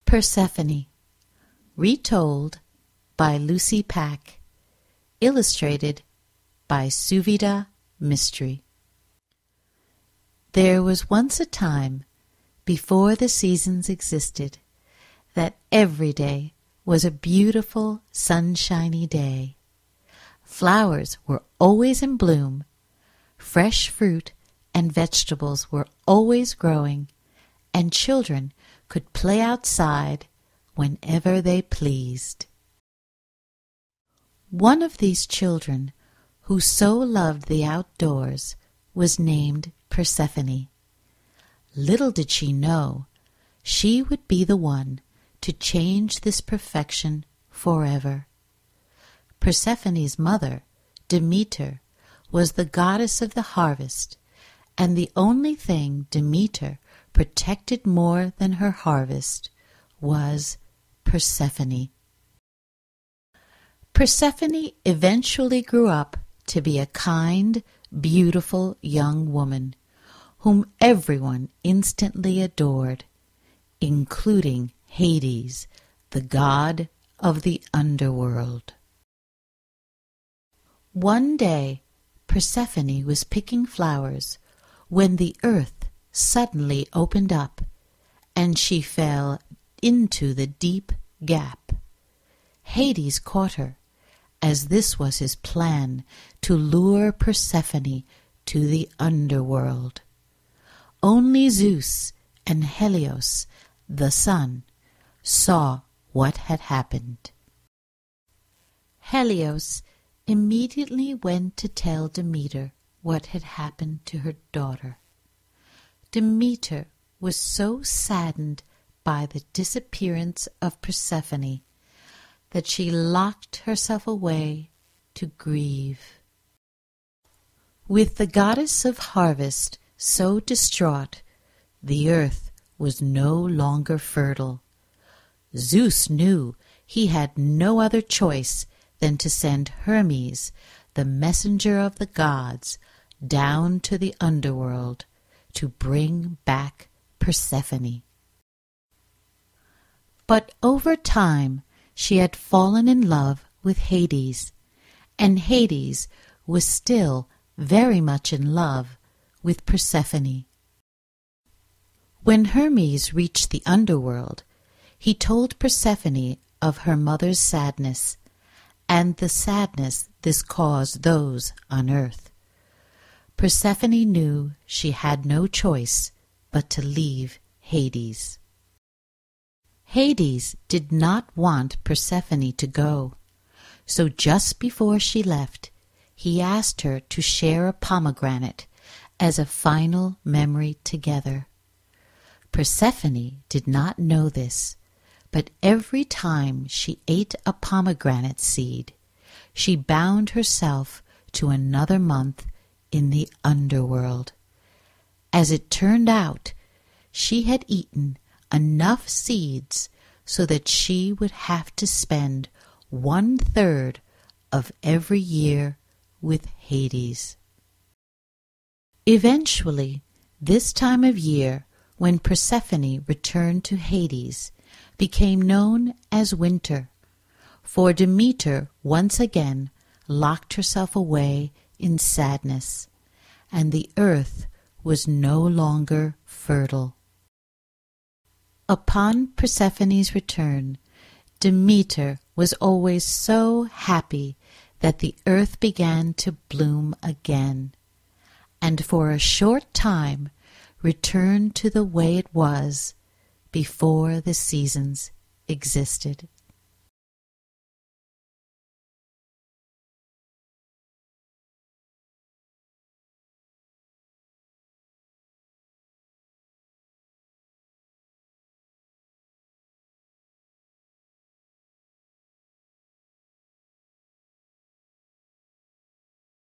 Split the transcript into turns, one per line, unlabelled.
Persephone, retold by Lucy Pack, illustrated by Suvida Mystery. There was once a time, before the seasons existed, that every day was a beautiful, sunshiny day. Flowers were always in bloom, fresh fruit and vegetables were always growing, and children could play outside whenever they pleased. One of these children, who so loved the outdoors, was named Persephone. Little did she know she would be the one to change this perfection forever. Persephone's mother, Demeter, was the goddess of the harvest, and the only thing Demeter protected more than her harvest was Persephone. Persephone eventually grew up to be a kind, beautiful young woman whom everyone instantly adored, including Hades, the god of the underworld. One day, Persephone was picking flowers when the earth suddenly opened up, and she fell into the deep gap. Hades caught her, as this was his plan to lure Persephone to the underworld. Only Zeus and Helios, the sun, saw what had happened. Helios immediately went to tell Demeter what had happened to her daughter. Demeter was so saddened by the disappearance of Persephone that she locked herself away to grieve. With the goddess of harvest so distraught, the earth was no longer fertile. Zeus knew he had no other choice than to send Hermes, the messenger of the gods, down to the underworld to bring back Persephone. But over time she had fallen in love with Hades, and Hades was still very much in love with Persephone. When Hermes reached the underworld, he told Persephone of her mother's sadness, and the sadness this caused those on earth. Persephone knew she had no choice but to leave Hades. Hades did not want Persephone to go, so just before she left, he asked her to share a pomegranate as a final memory together. Persephone did not know this, but every time she ate a pomegranate seed, she bound herself to another month in the underworld. As it turned out, she had eaten enough seeds so that she would have to spend 1/3 of every year with Hades. Eventually, this time of year, when Persephone returned to Hades, became known as winter, for Demeter once again locked herself away in sadness, and the earth was no longer fertile. Upon Persephone's return, Demeter was always so happy that the earth began to bloom again, and for a short time returned to the way it was before the seasons existed.